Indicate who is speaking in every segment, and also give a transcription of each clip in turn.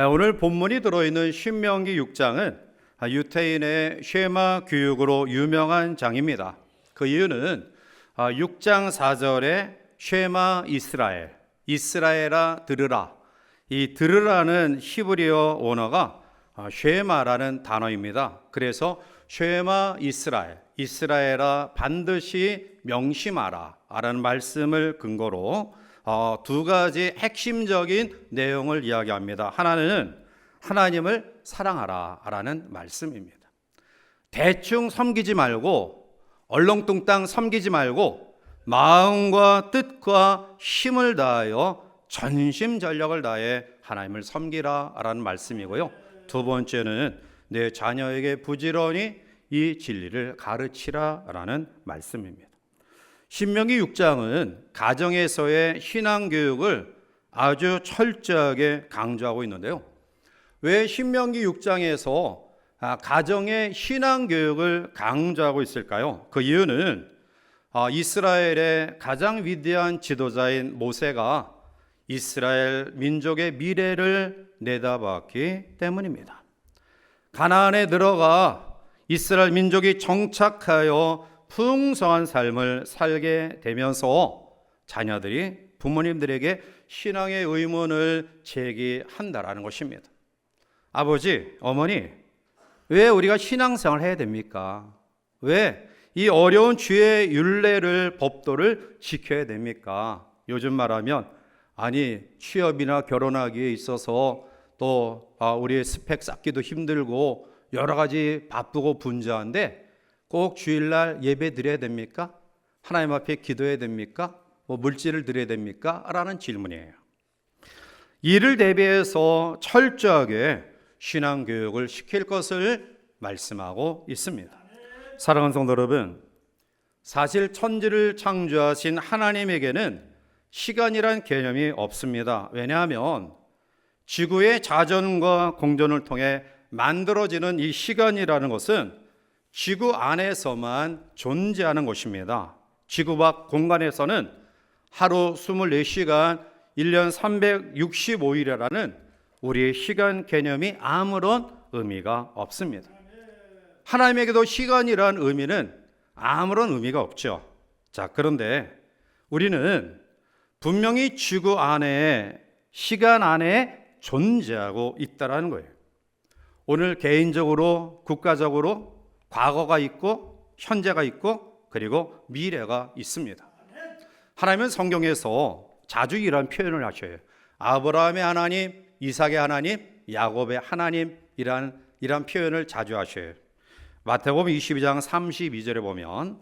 Speaker 1: 오늘 본문이 들어있는 신명기 6장은 유태인의 쉐마 교육으로 유명한 장입니다. 그 이유는 6장 4절에 쉐마 이스라엘, 이스라엘아 들으라. 이 들으라는 히브리어 원어가 쉐마라는 단어입니다. 그래서 쉐마 이스라엘, 이스라엘아 반드시 명심하라 라는 말씀을 근거로 두 가지 핵심적인 내용을 이야기합니다. 하나는 하나님을 사랑하라 라는 말씀입니다. 대충 섬기지 말고 얼렁뚱땅 섬기지 말고 마음과 뜻과 힘을 다하여 전심전력을 다해 하나님을 섬기라 라는 말씀이고요. 두 번째는 내 자녀에게 부지런히 이 진리를 가르치라 라는 말씀입니다. 신명기 6장은 가정에서의 신앙교육을 아주 철저하게 강조하고 있는데요. 왜 신명기 6장에서 가정의 신앙교육을 강조하고 있을까요? 그 이유는 이스라엘의 가장 위대한 지도자인 모세가 이스라엘 민족의 미래를 내다봤기 때문입니다. 가나안에 들어가 이스라엘 민족이 정착하여 풍성한 삶을 살게 되면서 자녀들이 부모님들에게 신앙의 의문을 제기한다라는 것입니다. 아버지, 어머니, 왜 우리가 신앙생활을 해야 됩니까? 왜 이 어려운 주의 율례를, 법도를 지켜야 됩니까? 요즘 말하면 아니 취업이나 결혼하기에 있어서 또 우리의 스펙 쌓기도 힘들고 여러 가지 바쁘고 분주한데 꼭 주일날 예배 드려야 됩니까? 하나님 앞에 기도해야 됩니까? 물질을 드려야 됩니까? 라는 질문이에요. 이를 대비해서 철저하게 신앙교육을 시킬 것을 말씀하고 있습니다. 사랑하는 성도 여러분, 사실 천지를 창조하신 하나님에게는 시간이란 개념이 없습니다. 왜냐하면 지구의 자전과 공전을 통해 만들어지는 이 시간이라는 것은 지구 안에서만 존재하는 것입니다. 지구 밖 공간에서는 하루 24시간, 1년 365일이라는 우리의 시간 개념이 아무런 의미가 없습니다. 하나님에게도 시간이란 의미는 아무런 의미가 없죠. 자, 그런데 우리는 분명히 지구 안에, 시간 안에 존재하고 있다는 거예요. 오늘 개인적으로, 국가적으로 과거가 있고 현재가 있고 그리고 미래가 있습니다. 하나님은 성경에서 자주 이런 표현을 하셔요. 아브라함의 하나님, 이삭의 하나님, 야곱의 하나님 이런 표현을 자주 하셔요. 마태복음 22장 32절에 보면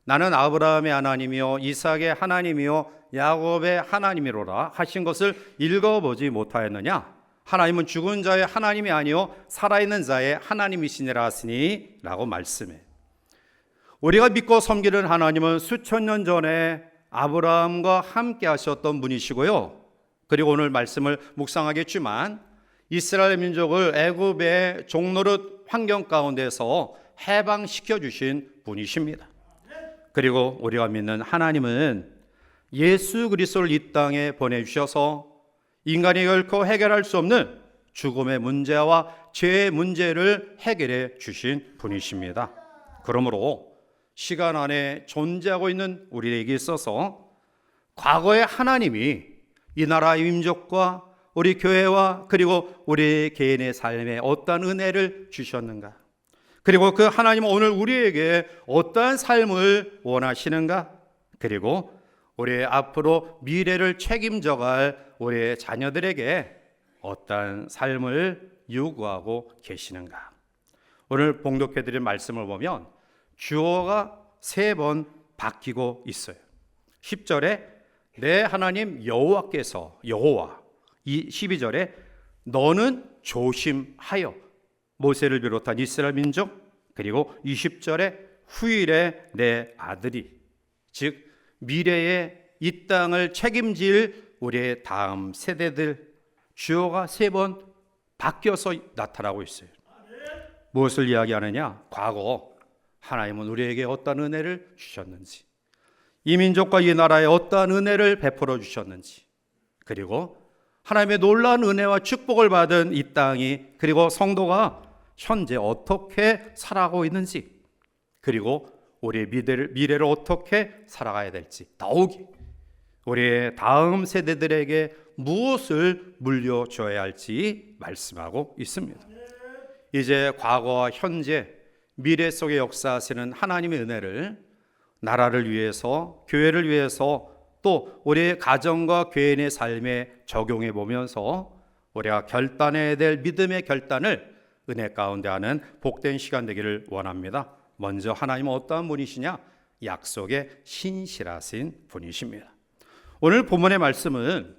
Speaker 1: 나는 아브라함의 하나님이요 이삭의 하나님이요 야곱의 하나님이로라 하신 것을 읽어보지 못하였느냐? 하나님은 죽은 자의 하나님이 아니요 살아있는 자의 하나님이시니라 하시니 라고 말씀해. 우리가 믿고 섬기는 하나님은 수천 년 전에 아브라함과 함께 하셨던 분이시고요. 그리고 오늘 말씀을 묵상하겠지만 이스라엘 민족을 애굽의 종노릇 환경 가운데서 해방시켜 주신 분이십니다. 그리고 우리가 믿는 하나님은 예수 그리스도를 이 땅에 보내주셔서 인간이 결코 해결할 수 없는 죽음의 문제와 죄의 문제를 해결해 주신 분이십니다. 그러므로 시간 안에 존재하고 있는 우리에게 있어서 과거의 하나님이 이 나라의 민족과 우리 교회와 그리고 우리 개인의 삶에 어떠한 은혜를 주셨는가? 그리고 그 하나님은 오늘 우리에게 어떠한 삶을 원하시는가? 그리고 우리의 앞으로 미래를 책임져갈 우리의 자녀들에게 어떠한 삶을 요구하고 계시는가? 오늘 봉독해드린 말씀을 보면 주어가 3번 바뀌고 있어요. 10절에 내 하나님 여호와께서 여호와, 12절에 너는 조심하여 모세를 비롯한 이스라엘 민족, 그리고 20절에 후일에 내 아들이, 즉 미래에 이 땅을 책임질 우리의 다음 세대들, 주어가 3번 바뀌어서 나타나고 있어요. 무엇을 이야기하느냐? 과거 하나님은 우리에게 어떤 은혜를 주셨는지, 이 민족과 이 나라에 어떠한 은혜를 베풀어 주셨는지, 그리고 하나님의 놀라운 은혜와 축복을 받은 이 땅이, 그리고 성도가 현재 어떻게 살아가고 있는지, 그리고 우리의 미래를 어떻게 살아가야 될지, 더욱이 우리의 다음 세대들에게 무엇을 물려줘야 할지 말씀하고 있습니다. 이제 과거와 현재, 미래 속에 역사하시는 하나님의 은혜를 나라를 위해서, 교회를 위해서, 또 우리의 가정과 개인의 삶에 적용해 보면서 우리가 결단해야 될 믿음의 결단을 은혜 가운데 하는 복된 시간 되기를 원합니다. 먼저 하나님은 어떠한 분이시냐? 약속에 신실하신 분이십니다. 오늘 본문의 말씀은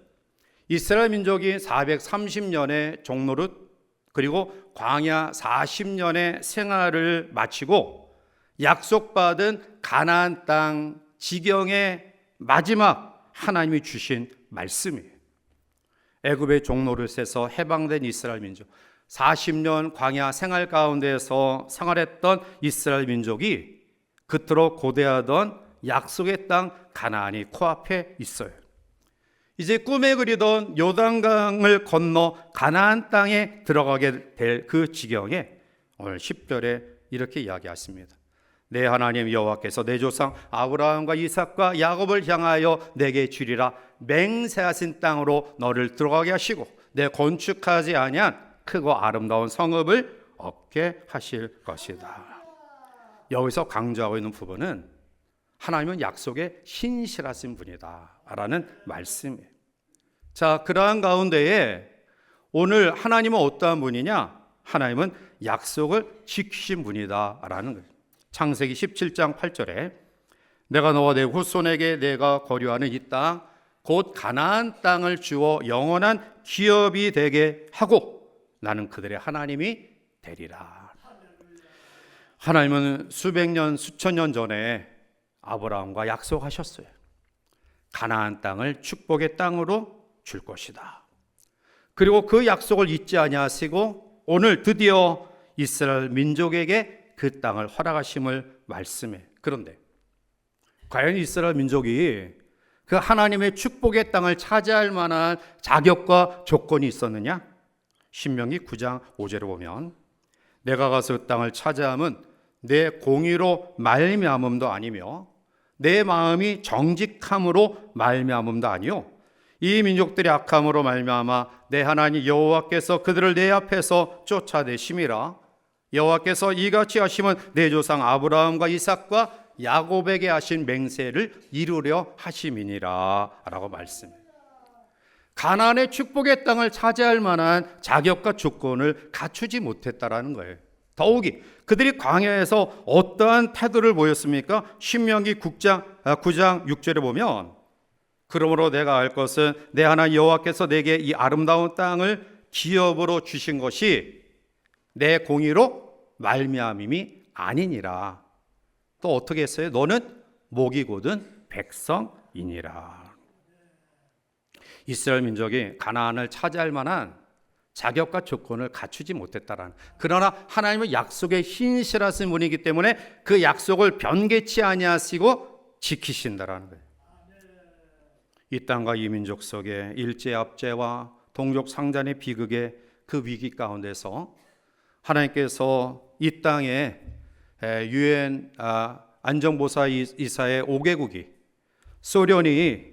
Speaker 1: 이스라엘 민족이 430년의 종노릇, 그리고 광야 40년의 생활을 마치고 약속받은 가나안 땅 지경의 마지막 하나님이 주신 말씀이에요. 애굽의 종노릇에서 해방된 이스라엘 민족, 40년 광야 생활 가운데에서 생활했던 이스라엘 민족이 그토록 고대하던 약속의 땅 가나안이 코앞에 있어요. 이제 꿈에 그리던 요단강을 건너 가나안 땅에 들어가게 될 그 지경에 오늘 10절에 이렇게 이야기하십니다. 내 하나님 여호와께서 내 조상 아브라함과 이삭과 야곱을 향하여 내게 주리라 맹세하신 땅으로 너를 들어가게 하시고 내 건축하지 아니한 크고 아름다운 성읍을 얻게 하실 것이다. 여기서 강조하고 있는 부분은 하나님은 약속에 신실하신 분이다 라는 말씀이에요. 자, 그러한 가운데에 오늘 하나님은 어떠한 분이냐? 하나님은 약속을 지키신 분이다 라는 거예요. 창세기 17장 8절에 내가 너와 내 후손에게 내가 거류하는 이 땅 곧 가나안 땅을 주어 영원한 기업이 되게 하고 나는 그들의 하나님이 되리라. 하나님은 수백 년 수천 년 전에 아브라함과 약속하셨어요. 가나안 땅을 축복의 땅으로 줄 것이다. 그리고 그 약속을 잊지 아니하시고 오늘 드디어 이스라엘 민족에게 그 땅을 허락하심을 말씀해. 그런데 과연 이스라엘 민족이 그 하나님의 축복의 땅을 차지할 만한 자격과 조건이 있었느냐? 신명기 9장 5절을 보면 내가 가서 그 땅을 차지함은 내 공의로 말미암음도 아니며 내 마음이 정직함으로 말미암음도 아니요 이 민족들이 악함으로 말미암아 내 하나님 여호와께서 그들을 내 앞에서 쫓아내심이라. 여호와께서 이같이 하시면 내 조상 아브라함과 이삭과 야곱에게 하신 맹세를 이루려 하심이니라 라고 말씀해요. 가나안의 축복의 땅을 차지할 만한 자격과 조건을 갖추지 못했다라는 거예요. 더욱이 그들이 광야에서 어떠한 태도를 보였습니까? 신명기 9장 6절에 보면 그러므로 내가 알 것은 내 하나님 여호와께서 내게 이 아름다운 땅을 기업으로 주신 것이 내 공의로 말미암음이 아니니라. 또 어떻게 했어요? 너는 목이 곧은 백성이니라. 이스라엘 민족이 가나안을 차지할 만한 자격과 조건을 갖추지 못했다라는. 그러나 하나님은 약속에 신실하신 분이기 때문에 그 약속을 변개치 아니하시고 지키신다라는 거예요. 이 땅과 이 민족 속에 일제 압제와 동족 상잔의 비극의 그 위기 가운데서 하나님께서 이 땅에 유엔 안정보사 이사의 5개국이 소련이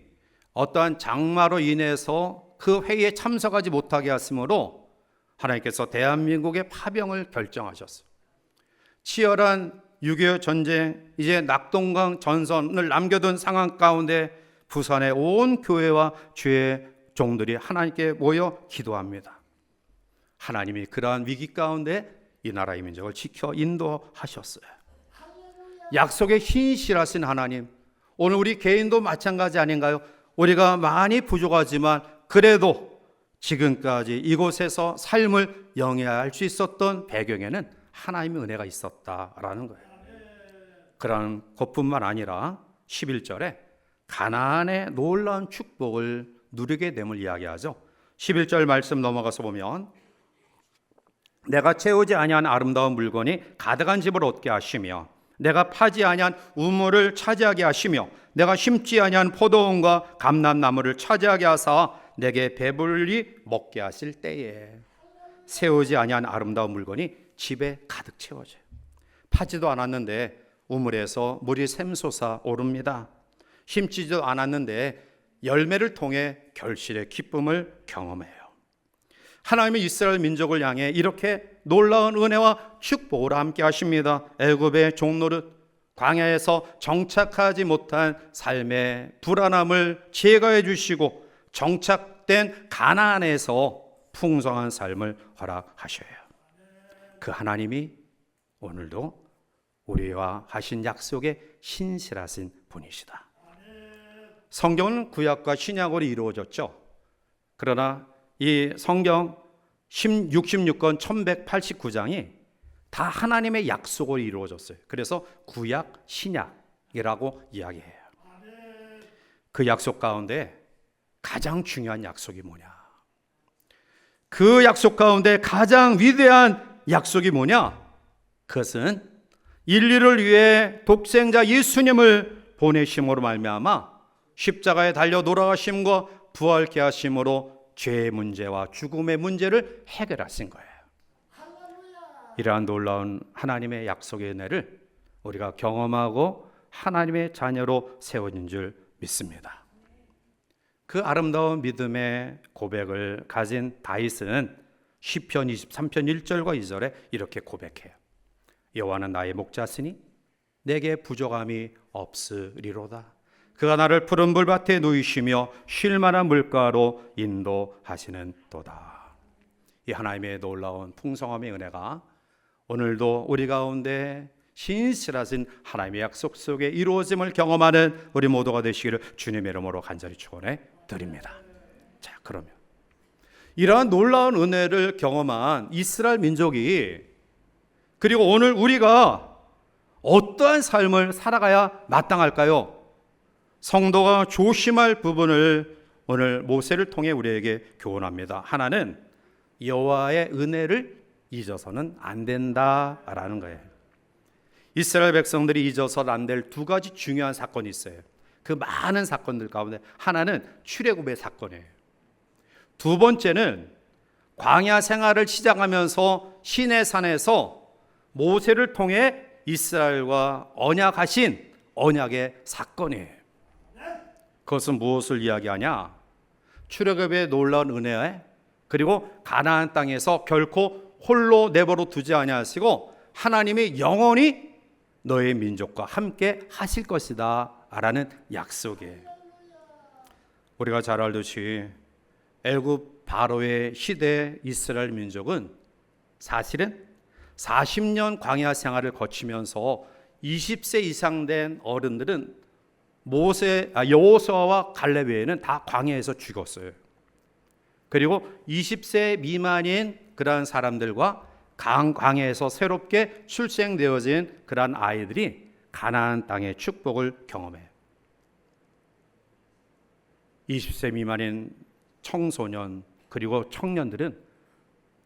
Speaker 1: 어떠한 장마로 인해서 그 회의에 참석하지 못하게 하심으로 하나님께서 대한민국의 파병을 결정하셨어요. 치열한 6.25 전쟁, 이제 낙동강 전선을 남겨둔 상황 가운데 부산의 온 교회와 주의 종들이 하나님께 모여 기도합니다. 하나님이 그러한 위기 가운데 이 나라의 민족을 지켜 인도하셨어요. 약속에 신실하신 하나님, 오늘 우리 개인도 마찬가지 아닌가요? 우리가 많이 부족하지만 그래도 지금까지 이곳에서 삶을 영위할 수 있었던 배경에는 하나님의 은혜가 있었다라는 거예요. 그런 것뿐만 아니라 11절에 가나안의 놀라운 축복을 누리게 됨을 이야기하죠. 11절 말씀 넘어가서 보면 내가 채우지 아니한 아름다운 물건이 가득한 집을 얻게 하시며 내가 파지 아니한 우물을 차지하게 하시며 내가 심지 아니한 포도원과 감람나무를 차지하게 하사 내게 배불리 먹게 하실 때에 세우지 아니한 아름다운 물건이 집에 가득 채워져요. 파지도 않았는데 우물에서 물이 샘솟아 오릅니다. 심지도 않았는데 열매를 통해 결실의 기쁨을 경험해요. 하나님이 이스라엘 민족을 향해 이렇게 놀라운 은혜와 축복을 함께 하십니다. 애굽의 종노릇, 광야에서 정착하지 못한 삶의 불안함을 제거해 주시고 정착된 가나안에서 풍성한 삶을 허락하셔요. 그 하나님이 오늘도 우리와 하신 약속에 신실하신 분이시다. 성경은 구약과 신약으로 이루어졌죠. 그러나 이 성경 66권 1189장이 다 하나님의 약속으로 이루어졌어요. 그래서 구약, 신약이라고 이야기해요. 그 약속 가운데 가장 중요한 약속이 뭐냐? 그 약속 가운데 가장 위대한 약속이 뭐냐? 그것은 인류를 위해 독생자 예수님을 보내심으로 말미암아 십자가에 달려 돌아가심과 부활케 하심으로 죄의 문제와 죽음의 문제를 해결하신 거예요. 이러한 놀라운 하나님의 약속의 은혜를 우리가 경험하고 하나님의 자녀로 세워진 줄 믿습니다. 그 아름다운 믿음의 고백을 가진 다윗은 시편 23편 1절과 2절에 이렇게 고백해요. 여호와는 나의 목자시니 내게 부족함이 없으리로다. 그가 나를 푸른 물밭에 누이시며 쉴 만한 물가로 인도하시는 도다. 이 하나님의 놀라운 풍성함의 은혜가 오늘도 우리 가운데 신실하신 하나님의 약속 속에 이루어짐을 경험하는 우리 모두가 되시기를 주님의 이름으로 간절히 축원해 드립니다. 자, 그러면 이러한 놀라운 은혜를 경험한 이스라엘 민족이 그리고 오늘 우리가 어떠한 삶을 살아가야 마땅할까요? 성도가 조심할 부분을 오늘 모세를 통해 우리에게 교훈합니다. 하나는 여호와의 은혜를 잊어서는 안 된다라는 거예요. 이스라엘 백성들이 잊어서는 안 될 두 가지 중요한 사건이 있어요. 그 많은 사건들 가운데 하나는 출애굽의 사건이에요. 두 번째는 광야 생활을 시작하면서 시내산에서 모세를 통해 이스라엘과 언약하신 언약의 사건이에요. 그것은 무엇을 이야기하냐? 출애굽의 놀라운 은혜, 그리고 가나안 땅에서 결코 홀로 내버려 두지 아니하시고 하나님이 영원히 너의 민족과 함께 하실 것이다 라는 약속이에요. 우리가 잘 알듯이 애굽 바로의 시대 이스라엘 민족은 사실은 40년 광야 생활을 거치면서 20세 이상 된 어른들은 여호수아와 갈렙 외에는 다 광야에서 죽었어요. 그리고 20세 미만인 그러한 사람들과 광야에서 새롭게 출생되어진 그러한 아이들이 가나안 땅의 축복을 경험해요. 20세 미만인 청소년 그리고 청년들은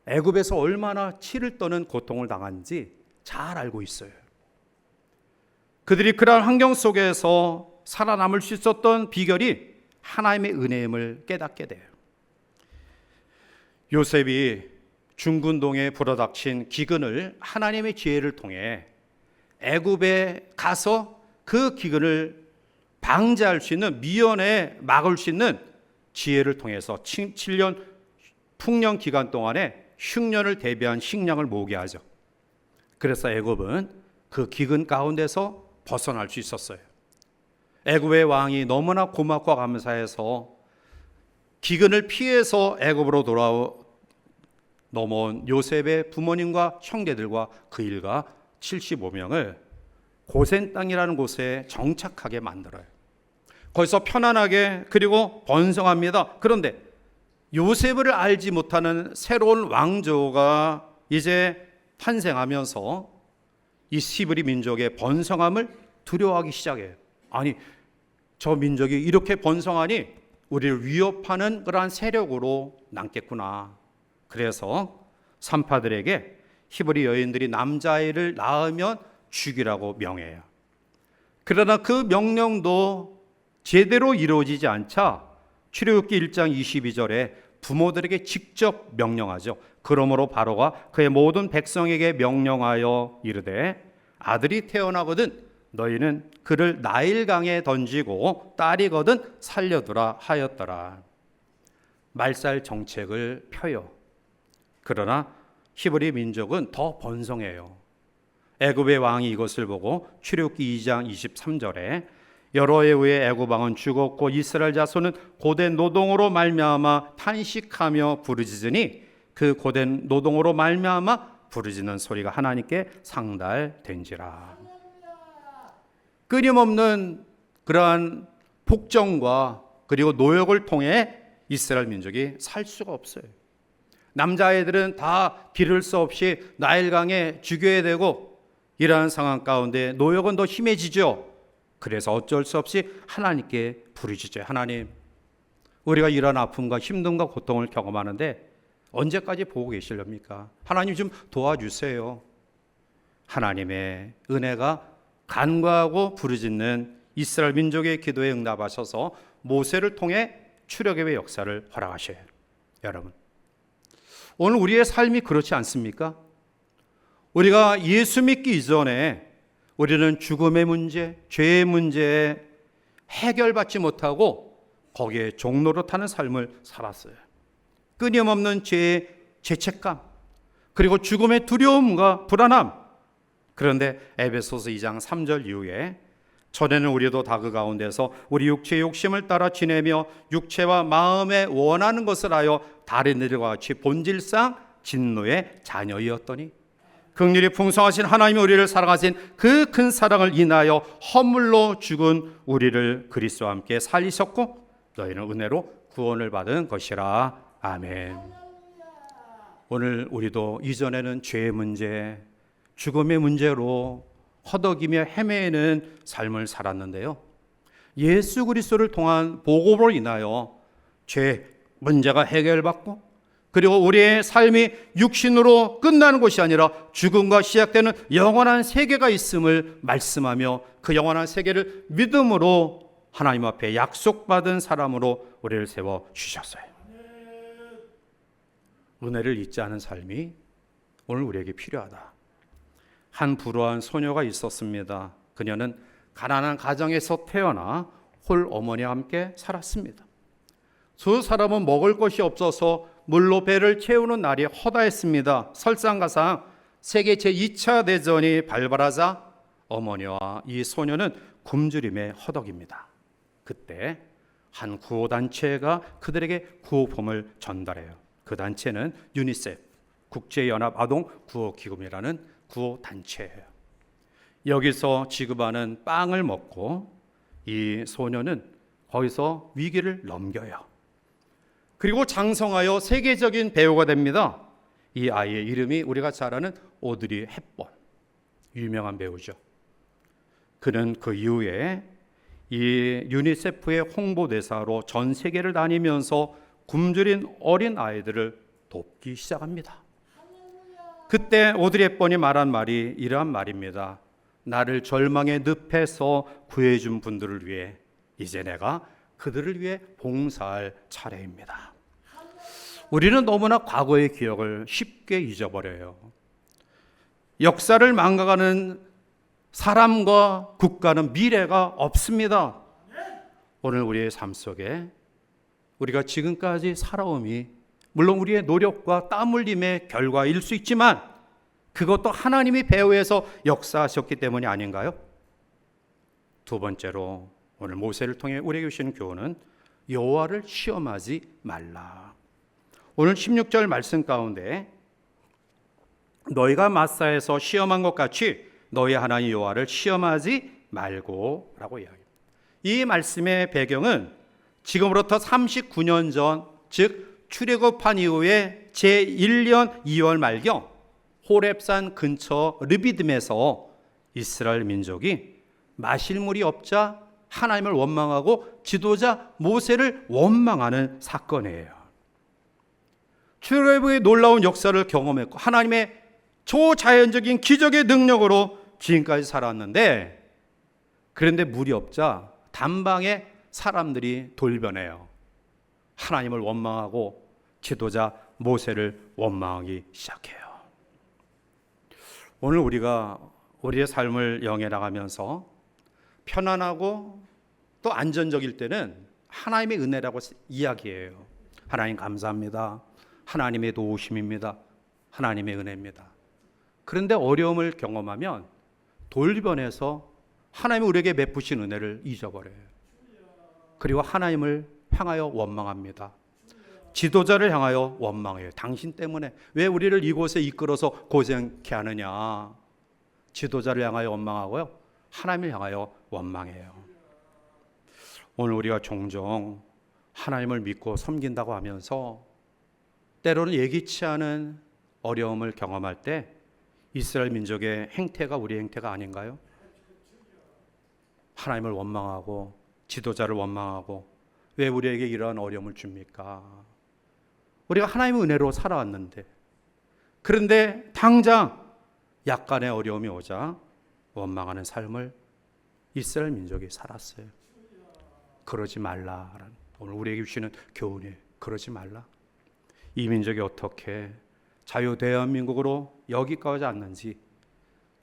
Speaker 1: 애굽에서 얼마나 치를 떠는 고통을 당하는지 잘 알고 있어요. 그들이 그러한 환경 속에서 살아남을 수 있었던 비결이 하나님의 은혜임을 깨닫게 돼요. 요셉이 중군동에 불어닥친 기근을 하나님의 지혜를 통해 애굽에 가서 그 기근을 방지할 수 있는, 미연에 막을 수 있는 지혜를 통해서 7년 풍년 기간 동안에 흉년을 대비한 식량을 모으게 하죠. 그래서 애굽은 그 기근 가운데서 벗어날 수 있었어요. 애굽의 왕이 너무나 고맙고 감사해서 기근을 피해서 애굽으로 넘어온 요셉의 부모님과 형제들과 그 일가 75명을 고센 땅이라는 곳에 정착하게 만들어요. 거기서 편안하게 그리고 번성합니다. 그런데 요셉을 알지 못하는 새로운 왕조가 이제 탄생하면서 이 히브리 민족의 번성함을 두려워하기 시작해요. 아니, 저 민족이 이렇게 번성하니 우리를 위협하는 그러한 세력으로 남겠구나. 그래서 산파들에게 히브리 여인들이 남자아이를 낳으면 죽이라고 명해요. 그러나 그 명령도 제대로 이루어지지 않자 출애굽기 1장 22절에 부모들에게 직접 명령하죠. 그러므로 바로가 그의 모든 백성에게 명령하여 이르되 아들이 태어나거든 너희는 그를 나일강에 던지고 딸이거든 살려두라 하였더라. 말살 정책을 펴요. 그러나 히브리 민족은 더 번성해요. 애굽의 왕이 이것을 보고 출애굽기 2장 23절에 여러 해 후에 애굽 왕은 죽었고 이스라엘 자손은 고된 노동으로 말미암아 탄식하며 부르짖으니 그 고된 노동으로 말미암아 부르짖는 소리가 하나님께 상달된지라. 끊임없는 그러한 폭정과 그리고 노역을 통해 이스라엘 민족이 살 수가 없어요. 남자아이들은 다 기를 수 없이 나일강에 죽여야 되고 이러한 상황 가운데 노역은 더 심해지죠. 그래서 어쩔 수 없이 하나님께 부르짖어요. 하나님, 우리가 이런 아픔과 힘듦과 고통을 경험하는데 언제까지 보고 계시렵니까? 하나님 좀 도와주세요. 하나님의 은혜가 간과하고 부르짖는 이스라엘 민족의 기도에 응답하셔서 모세를 통해 출애굽의 역사를 허락하셔요. 여러분, 오늘 우리의 삶이 그렇지 않습니까? 우리가 예수 믿기 이전에 우리는 죽음의 문제, 죄의 문제에 해결받지 못하고 거기에 종로로 타는 삶을 살았어요. 끊임없는 죄의 죄책감, 그리고 죽음의 두려움과 불안함. 그런데 에베소서 2장 3절 이후에 전에는 우리도 다 그 가운데서 우리 육체의 욕심을 따라 지내며 육체와 마음에 원하는 것을 하여 다른 이들과 같이 본질상 진노의 자녀이었더니 긍휼이 풍성하신 하나님이 우리를 사랑하신 그 큰 사랑을 인하여 허물로 죽은 우리를 그리스도와 함께 살리셨고 너희는 은혜로 구원을 받은 것이라. 아멘. 오늘 우리도 이전에는 죄의 문제, 죽음의 문제로 허덕이며 헤매는 삶을 살았는데요, 예수 그리스도를 통한 복음으로 인하여 죄 문제가 해결받고 그리고 우리의 삶이 육신으로 끝나는 것이 아니라 죽음과 시작되는 영원한 세계가 있음을 말씀하며 그 영원한 세계를 믿음으로 하나님 앞에 약속받은 사람으로 우리를 세워주셨어요. 은혜를 잊지 않은 삶이 오늘 우리에게 필요하다. 한 불우한 소녀가 있었습니다. 그녀는 가난한 가정에서 태어나 홀 어머니와 함께 살았습니다. 그 사람은 먹을 것이 없어서 물로 배를 채우는 날이 허다했습니다. 설상가상 세계 제2차 대전이 발발하자 어머니와 이 소녀는 굶주림에 허덕입니다. 그때 한 구호단체가 그들에게 구호품을 전달해요. 그 단체는 유니세프, 국제연합아동구호기금이라는 구호단체예요. 여기서 지급하는 빵을 먹고 이 소녀는 거기서 위기를 넘겨요. 그리고 장성하여 세계적인 배우가 됩니다. 이 아이의 이름이 우리가 잘 아는 오드리 헵번, 유명한 배우죠. 그는 그 이후에 이 유니세프의 홍보대사로 전 세계를 다니면서 굶주린 어린 아이들을 돕기 시작합니다. 그때 오드리 헵번이 말한 말이 이러한 말입니다. 나를 절망의 늪에서 구해준 분들을 위해 이제 내가 그들을 위해 봉사할 차례입니다. 우리는 너무나 과거의 기억을 쉽게 잊어버려요. 역사를 망가가는 사람과 국가는 미래가 없습니다. 오늘 우리의 삶 속에 우리가 지금까지 살아옴이 물론 우리의 노력과 땀 흘림의 결과일 수 있지만 그것도 하나님이 배후에서 역사하셨기 때문이 아닌가요? 두 번째로 오늘 모세를 통해 우리에게 주시는 교훈은 여호와를 시험하지 말라. 오늘 16절 말씀 가운데 너희가 마사에서 시험한 것 같이 너희 하나님 여호와를 시험하지 말고 라고 이야기합니다. 이 말씀의 배경은 지금으로부터 39년 전, 즉 출애굽한 이후에 제1년 2월 말경 호렙산 근처 르비딤에서 이스라엘 민족이 마실 물이 없자 하나님을 원망하고 지도자 모세를 원망하는 사건이에요. 출애굽의 놀라운 역사를 경험했고 하나님의 초자연적인 기적의 능력으로 지금까지 살았는데, 그런데 물이 없자 단방에 사람들이 돌변해요. 하나님을 원망하고 지도자 모세를 원망하기 시작해요. 오늘 우리가 우리의 삶을 영해 나가면서 편안하고 또 안전적일 때는 하나님의 은혜라고 이야기해요. 하나님 감사합니다. 하나님의 도우심입니다. 하나님의 은혜입니다. 그런데 어려움을 경험하면 돌변해서 하나님이 우리에게 베푸신 은혜를 잊어버려요. 그리고 하나님을 향하여 원망합니다. 지도자를 향하여 원망해요. 당신 때문에 왜 우리를 이곳에 이끌어서 고생케 하느냐. 지도자를 향하여 원망하고요, 하나님을 향하여 원망해요. 오늘 우리가 종종 하나님을 믿고 섬긴다고 하면서 때로는 예기치 않은 어려움을 경험할 때 이스라엘 민족의 행태가 우리의 행태가 아닌가요? 하나님을 원망하고 지도자를 원망하고 왜 우리에게 이러한 어려움을 줍니까? 우리가 하나님의 은혜로 살아왔는데, 그런데 당장 약간의 어려움이 오자 원망하는 삶을 이스라엘 민족이 살았어요. 그러지 말라라는, 오늘 우리에게 주시는 교훈이에요. 그러지 말라. 이 민족이 어떻게 자유 대한민국으로 여기까지 왔는지,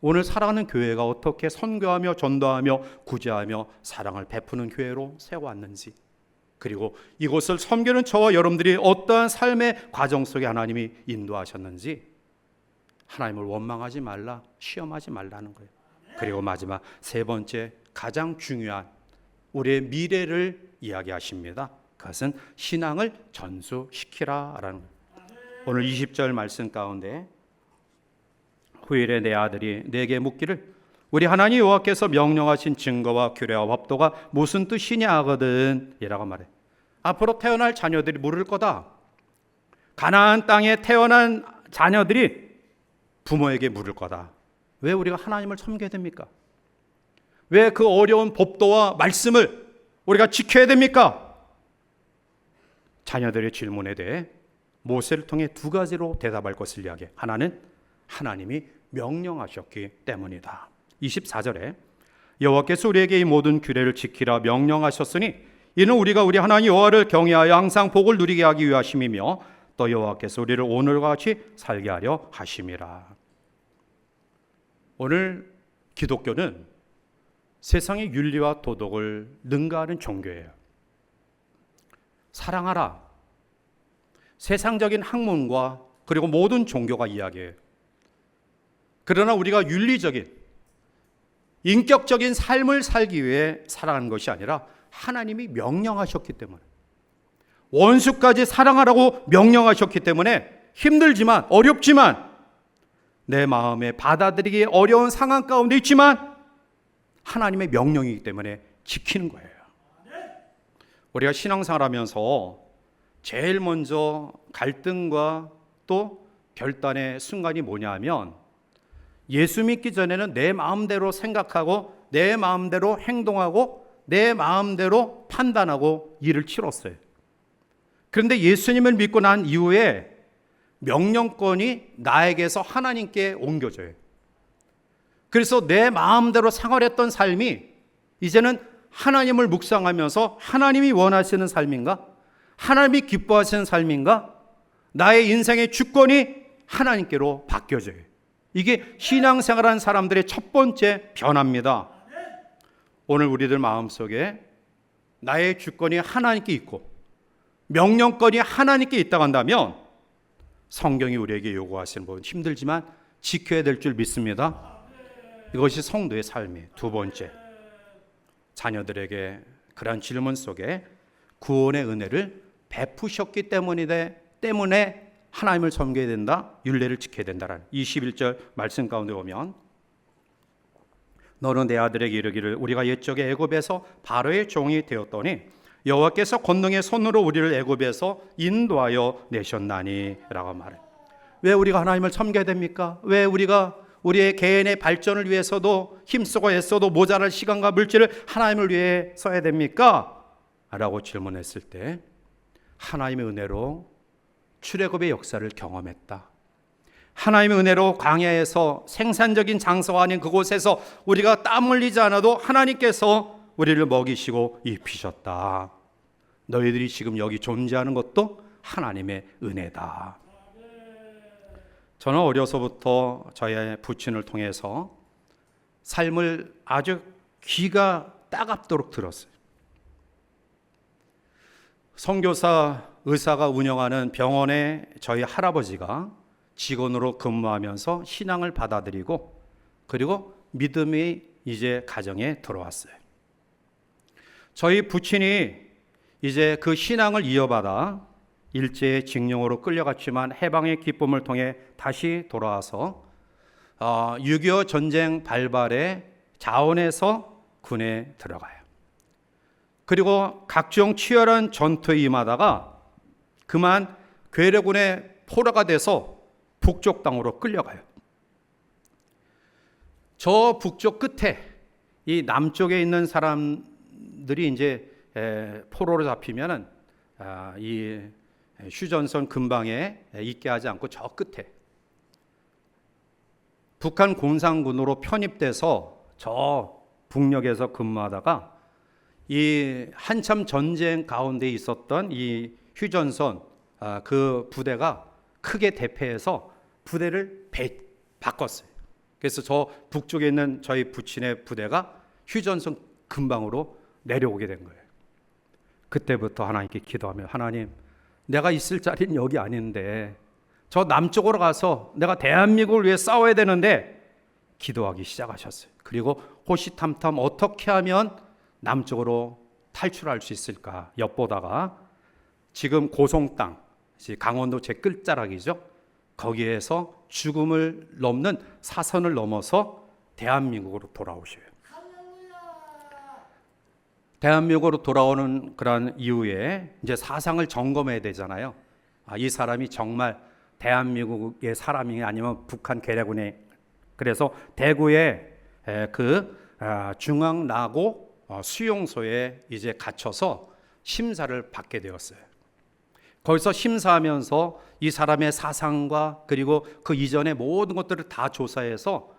Speaker 1: 오늘 살아가는 교회가 어떻게 선교하며 전도하며 구제하며 사랑을 베푸는 교회로 세워왔는지, 그리고 이곳을 섬기는 저와 여러분들이 어떠한 삶의 과정 속에 하나님이 인도하셨는지 하나님을 원망하지 말라, 시험하지 말라는 거예요. 그리고 마지막 세 번째, 가장 중요한 우리의 미래를 이야기하십니다. 그것은 신앙을 전수시키라라는 거예요. 오늘 20절 말씀 가운데 후일에 내 아들이 내게 묻기를 우리 하나님 여호와께서 명령하신 증거와 규례와 법도가 무슨 뜻이냐 하거든 이라고 말해. 앞으로 태어날 자녀들이 물을 거다. 가나안 땅에 태어난 자녀들이 부모에게 물을 거다. 왜 우리가 하나님을 섬겨야 됩니까? 왜 그 어려운 법도와 말씀을 우리가 지켜야 됩니까? 자녀들의 질문에 대해 모세를 통해 두 가지로 대답할 것을 이야기해. 하나는 하나님이 명령하셨기 때문이다. 24절에 여호와께서 우리에게 이 모든 규례를 지키라 명령하셨으니 이는 우리가 우리 하나님 여호와를 경외하여 항상 복을 누리게 하기 위하심이며 또 여호와께서 우리를 오늘과 같이 살게 하려 하심이라. 오늘 기독교는 세상의 윤리와 도덕을 능가하는 종교예요. 사랑하라. 세상적인 학문과 그리고 모든 종교가 이야기해요. 그러나 우리가 윤리적인 인격적인 삶을 살기 위해 살아가는 것이 아니라 하나님이 명령하셨기 때문에, 원수까지 사랑하라고 명령하셨기 때문에 힘들지만 어렵지만 내 마음에 받아들이기 어려운 상황 가운데 있지만 하나님의 명령이기 때문에 지키는 거예요. 우리가 신앙생활하면서 제일 먼저 갈등과 또 결단의 순간이 뭐냐 하면, 예수 믿기 전에는 내 마음대로 생각하고 내 마음대로 행동하고 내 마음대로 판단하고 일을 치렀어요. 그런데 예수님을 믿고 난 이후에 명령권이 나에게서 하나님께 옮겨져요. 그래서 내 마음대로 생활했던 삶이 이제는 하나님을 묵상하면서 하나님이 원하시는 삶인가? 하나님이 기뻐하시는 삶인가? 나의 인생의 주권이 하나님께로 바뀌어져요. 이게 신앙생활하는 사람들의 첫 번째 변화입니다. 오늘 우리들 마음속에 나의 주권이 하나님께 있고 명령권이 하나님께 있다고 한다면 성경이 우리에게 요구하시는 부분, 힘들지만 지켜야 될 줄 믿습니다. 이것이 성도의 삶이에요. 두 번째, 자녀들에게 그러한 질문 속에 구원의 은혜를 베푸셨기 때문에 하나님을 섬겨야 된다, 율례를 지켜야 된다라는 21절 말씀 가운데 보면, 너는 내 아들에게 이르기를 우리가 옛적에 애굽에서 바로의 종이 되었더니 여호와께서 권능의 손으로 우리를 애굽에서 인도하여 내셨나니 라고 말해. 왜 우리가 하나님을 섬겨야 됩니까? 왜 우리가 우리의 개인의 발전을 위해서도 힘쓰고 애써도 모자랄 시간과 물질을 하나님을 위해 써야 됩니까? 라고 질문했을 때 하나님의 은혜로 출애굽의 역사를 경험했다. 하나님의 은혜로 광야에서 생산적인 장소가 아닌 그곳에서 우리가 땀 흘리지 않아도 하나님께서 우리를 먹이시고 입히셨다. 너희들이 지금 여기 존재하는 것도 하나님의 은혜다. 저는 어려서부터 저의 부친을 통해서 삶을 아주 귀가 따갑도록 들었어요. 선교사, 의사가 운영하는 병원에 저희 할아버지가 직원으로 근무하면서 신앙을 받아들이고 그리고 믿음이 이제 가정에 들어왔어요. 저희 부친이 이제 그 신앙을 이어받아 일제의 징용으로 끌려갔지만 해방의 기쁨을 통해 다시 돌아와서 6.25 전쟁 발발의 자원에서 군에 들어가요. 그리고 각종 치열한 전투에 임하다가 그만 괴뢰군의 포로가 돼서 북쪽 땅으로 끌려가요. 저 북쪽 끝에 이 남쪽에 있는 사람들이 이제 포로로 잡히면은 이 휴전선 근방에 있게 하지 않고 저 끝에 북한 공산군으로 편입돼서 저 북녘에서 근무하다가 이 한참 전쟁 가운데 있었던 이 휴전선 그 부대가 크게 대패해서 부대를 바꿨어요. 그래서 저 북쪽에 있는 저희 부친의 부대가 휴전선 근방으로 내려오게 된 거예요. 그때부터 하나님께 기도하며 하나님, 내가 있을 자리는 여기 아닌데 저 남쪽으로 가서 내가 대한민국을 위해 싸워야 되는데 기도하기 시작하셨어요. 그리고 호시탐탐 어떻게 하면 남쪽으로 탈출할 수 있을까 엿보다가 지금 고송 땅, 강원도 제 끝자락이죠. 거기에서 죽음을 넘는 사선을 넘어서 대한민국으로 돌아오셔요. 대한민국으로 돌아오는 그런 이후에 이제 사상을 점검해야 되잖아요. 이 사람이 정말 대한민국의 사람이 아니면 북한 괴뢰군의, 그래서 대구의 그 중앙나고 수용소에 이제 갇혀서 심사를 받게 되었어요. 거기서 심사하면서 이 사람의 사상과 그리고 그 이전의 모든 것들을 다 조사해서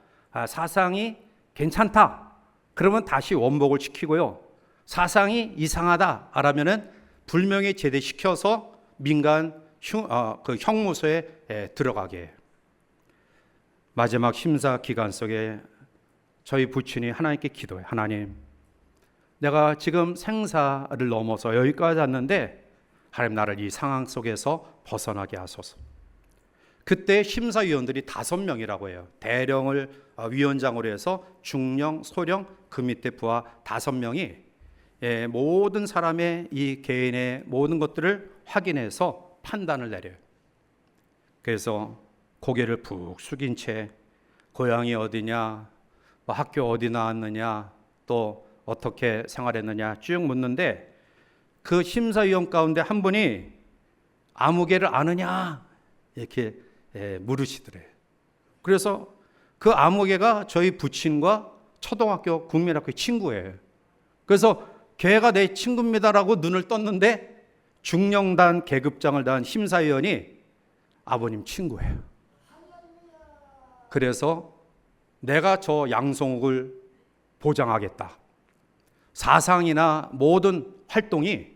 Speaker 1: 사상이 괜찮다 그러면 다시 원복을 시키고요, 사상이 이상하다 라면은 불명예 제대시켜서 민간 그 형무소에 들어가게 해요. 마지막 심사 기간 속에 저희 부친이 하나님께 기도해요. 하나님, 내가 지금 생사를 넘어서 여기까지 왔는데 하나님, 나를 이 상황 속에서 벗어나게 하소서. 그때 심사위원들이 5명이라고 해요. 대령을 위원장으로 해서 중령, 소령, 그 밑에 부하 5명이 모든 사람의 이 개인의 모든 것들을 확인해서 판단을 내려요. 그래서 고개를 푹 숙인 채 고향이 어디냐, 학교 어디 나왔느냐, 또 어떻게 생활했느냐 쭉 묻는데 그 심사위원 가운데 한 분이 아무개를 아느냐 이렇게 물으시더래요. 그래서 그 아무개가 저희 부친과 초등학교 국민학교 친구예요. 그래서 걔가 내 친구입니다라고 눈을 떴는데 중령단 계급장을 단 심사위원이 아버님 친구예요. 그래서 내가 저 양성욱을 보장하겠다. 사상이나 모든 활동이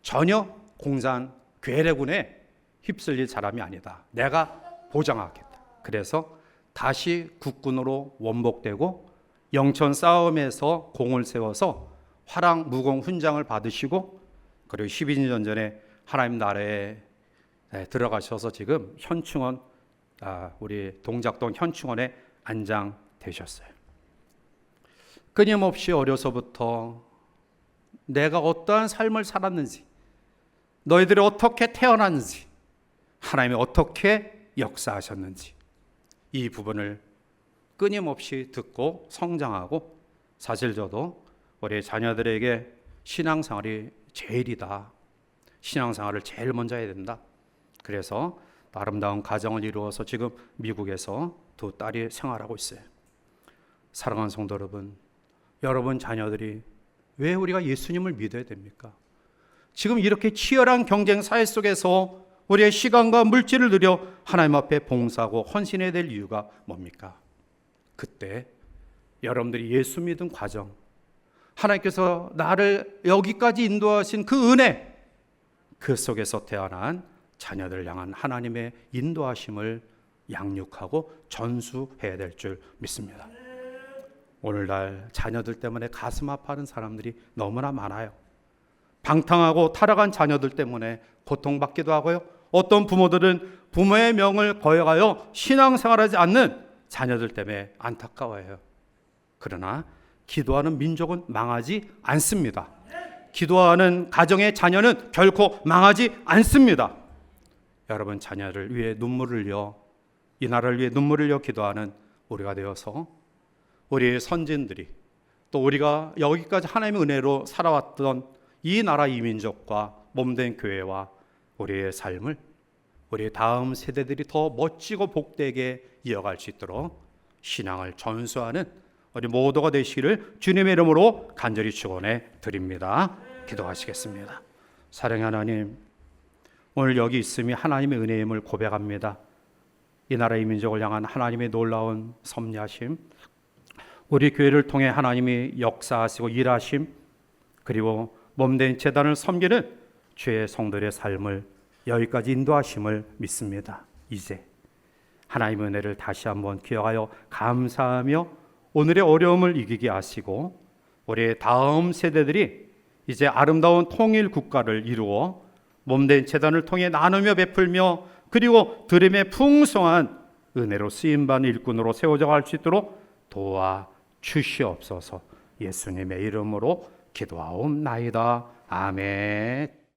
Speaker 1: 전혀 공산 괴뢰군에 휩쓸릴 사람이 아니다. 내가 보장하겠다. 그래서 다시 국군으로 원복되고 영천 싸움에서 공을 세워서 화랑 무공 훈장을 받으시고 그리고 12년 전에 하나님 나라에 들어가셔서 지금 현충원, 우리 동작동 현충원에 안장되셨어요. 끊임없이 어려서부터 내가 어떠한 삶을 살았는지, 너희들이 어떻게 태어났는지, 하나님이 어떻게 역사하셨는지 이 부분을 끊임없이 듣고 성장하고, 사실 저도 우리 자녀들에게 신앙생활이 제일이다, 신앙생활을 제일 먼저 해야 된다, 그래서 아름다운 가정을 이루어서 지금 미국에서 2딸이 생활하고 있어요. 사랑하는 성도 여러분, 여러분 자녀들이 왜 우리가 예수님을 믿어야 됩니까? 지금 이렇게 치열한 경쟁 사회 속에서 우리의 시간과 물질을 들여 하나님 앞에 봉사하고 헌신해야 될 이유가 뭡니까? 그때 여러분들이 예수 믿은 과정, 하나님께서 나를 여기까지 인도하신 그 은혜, 그 속에서 태어난 자녀들 향한 하나님의 인도하심을 양육하고 전수해야 될 줄 믿습니다. 오늘날 자녀들 때문에 가슴 아파하는 사람들이 너무나 많아요. 방탕하고 타락한 자녀들 때문에 고통받기도 하고요. 어떤 부모들은 부모의 명을 거역하여 신앙생활하지 않는 자녀들 때문에 안타까워해요. 그러나 기도하는 민족은 망하지 않습니다. 기도하는 가정의 자녀는 결코 망하지 않습니다. 여러분, 자녀를 위해 눈물을 흘려, 이 나라를 위해 눈물을 흘려 기도하는 우리가 되어서 우리의 선진들이, 또 우리가 여기까지 하나님의 은혜로 살아왔던 이 나라 이 민족과 몸된 교회와 우리의 삶을 우리 다음 세대들이 더 멋지고 복되게 이어갈 수 있도록 신앙을 전수하는 우리 모두가 되시기를 주님의 이름으로 간절히 축원해 드립니다. 기도하시겠습니다. 사랑의 하나님, 오늘 여기 있음이 하나님의 은혜임을 고백합니다. 이 나라의 민족을 향한 하나님의 놀라운 섭리하심, 우리 교회를 통해 하나님이 역사하시고 일하심, 그리고 몸된 제단을 섬기는 주의 성도들의 삶을 여기까지 인도하심을 믿습니다. 이제 하나님의 은혜를 다시 한번 기억하여 감사하며 오늘의 어려움을 이기게 하시고 우리의 다음 세대들이 이제 아름다운 통일 국가를 이루어 몸된 제단을 통해 나누며 베풀며 그리고 들음의 풍성한 은혜로 쓰임받는 일꾼으로 세워져 갈 수 있도록 도와 주시옵소서. 예수님의 이름으로 기도하옵나이다. 아멘.